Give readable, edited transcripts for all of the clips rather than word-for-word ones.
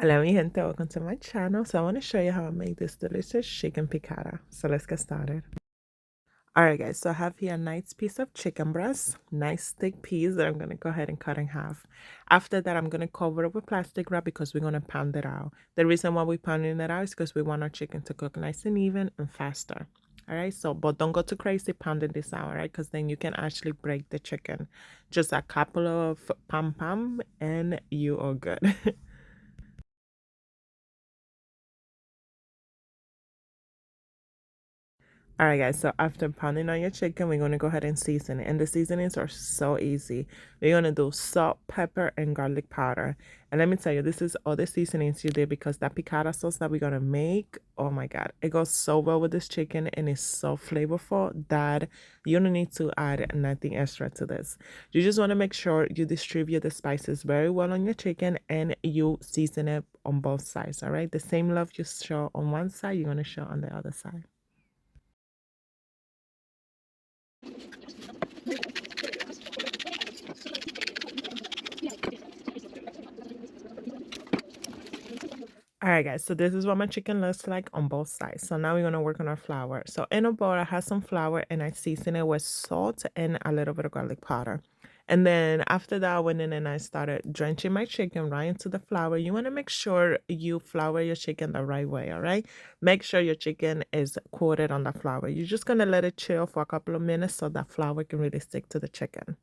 Hola mi gente, welcome to my channel. So I want to show you how I make this delicious chicken piccata. So let's get started. Alright guys, so I have here a nice piece of chicken breast, nice thick piece that I'm going to go ahead and cut in half. After that, I'm going to cover it with plastic wrap because we're going to pound it out. The reason why we're pounding it out is because we want our chicken to cook nice and even and faster. Alright, so but don't go too crazy pounding this out, right? Because then you can actually break the chicken. Just a couple of pam and you are good. All right, guys, so after pounding on your chicken, we're going to go ahead and season it. And the seasonings are so easy. We're going to do salt, pepper, and garlic powder. And let me tell you, this is all the seasonings you did because that piccata sauce that we're going to make, oh my God, it goes so well with this chicken and it's so flavorful that you don't need to add nothing extra to this. You just want to make sure you distribute the spices very well on your chicken and you season it on both sides, all right? The same love you show on one side, you're going to show on the other side. All right, guys, so this is what my chicken looks like on both sides. So now we're going to work on our flour. So in a bowl, I have some flour and I season it with salt and a little bit of garlic powder. And then after that, I went in and I started drenching my chicken right into the flour. You want to make sure you flour your chicken the right way, all right? Make sure your chicken is coated on the flour. You're just going to let it chill for a couple of minutes so that flour can really stick to the chicken.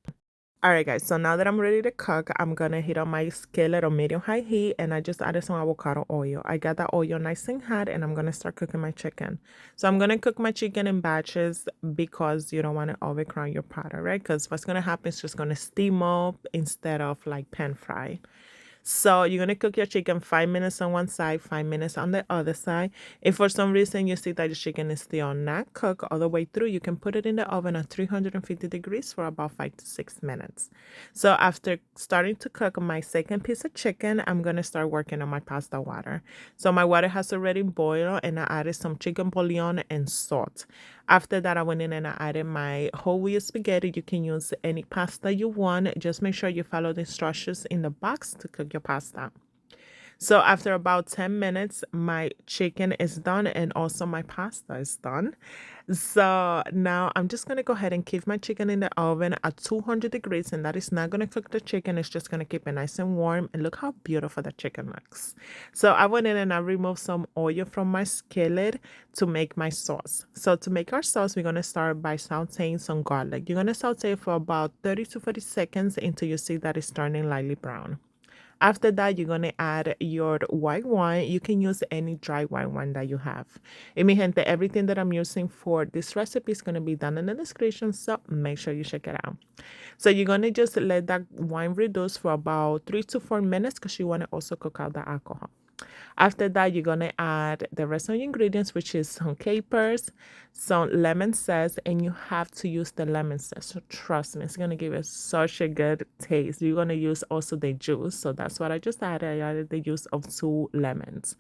All right, guys, so now that I'm ready to cook, I'm gonna heat on my skillet on medium-high heat, and I just added some avocado oil. I got that oil nice and hot, and I'm gonna start cooking my chicken. So I'm gonna cook my chicken in batches because you don't want to overcrowd your pot, right? Because what's gonna happen is just gonna steam up instead of like pan fry. So you're gonna cook your chicken 5 minutes on one side, 5 minutes on the other side. If for some reason you see that the chicken is still not cooked all the way through, you can put it in the oven at 350 degrees for about 5 to 6 minutes. So after starting to cook my second piece of chicken, I'm gonna start working on my pasta water. So my water has already boiled and I added some chicken bouillon and salt. After that, I went in and I added my whole wheat spaghetti. You can use any pasta you want. Just make sure you follow the instructions in the box to cook your pasta. So after about 10 minutes, my chicken is done and also my pasta is done. So now I'm just going to go ahead and keep my chicken in the oven at 200 degrees, and that is not going to cook the chicken. It's just going to keep it nice and warm. And look how beautiful the chicken looks. So I went in and I removed some oil from my skillet to make my sauce. So to make our sauce, we're going to start by sauteing some garlic. You're going to saute for about 30 to 40 seconds until you see that it's turning lightly brown. After that, you're going to add your white wine. You can use any dry white wine that you have. And mi gente, everything that I'm using for this recipe is going to be down in the description, so make sure you check it out. So you're going to just let that wine reduce for about 3 to 4 minutes because you want to also cook out the alcohol. After that, you're going to add the rest of the ingredients, which is some capers, some lemon zest, and you have to use the lemon zest. So trust me, it's going to give it such a good taste. You're going to use also the juice. So that's what I just added. I added the juice of 2 lemons.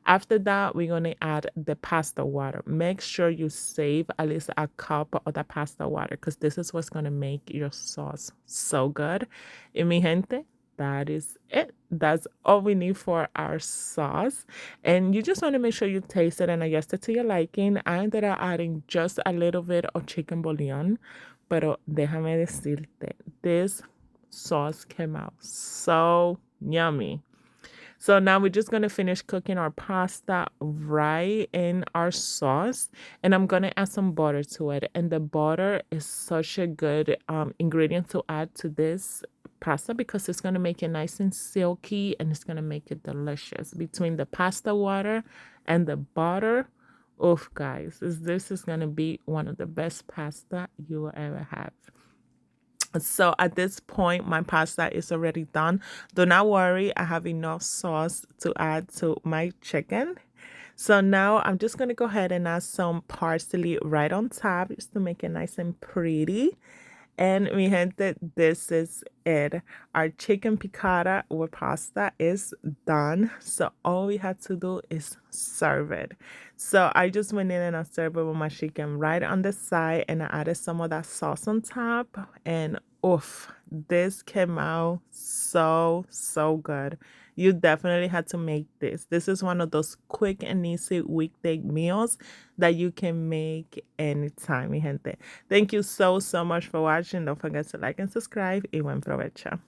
After that, we're going to add the pasta water. Make sure you save at least a cup of the pasta water because this is what's going to make your sauce so good. Y mi gente, that is it. That's all we need for our sauce. And you just want to make sure you taste it and adjust it to your liking. I ended up adding just a little bit of chicken bouillon, pero déjame decirte, this sauce came out so yummy. So now we're just gonna finish cooking our pasta right in our sauce, and I'm gonna add some butter to it. And the butter is such a good ingredient to add to this pasta because it's gonna make it nice and silky and it's gonna make it delicious. Between the pasta water and the butter, oof, guys, this is gonna be one of the best pasta you will ever have. So at this point, my pasta is already done. Do not worry, I have enough sauce to add to my chicken. So now I'm just going to go ahead and add some parsley right on top just to make it nice and pretty. And mi gente, this is it. Our chicken piccata with pasta is done. So all we had to do is serve it. So I just went in and I served it with my chicken right on the side and I added some of that sauce on top. And oof, this came out so good. You definitely had to make this. This is one of those quick and easy weekday meals that you can make anytime, mi gente. Thank you so, so much for watching. Don't forget to like and subscribe. Y buen provecho.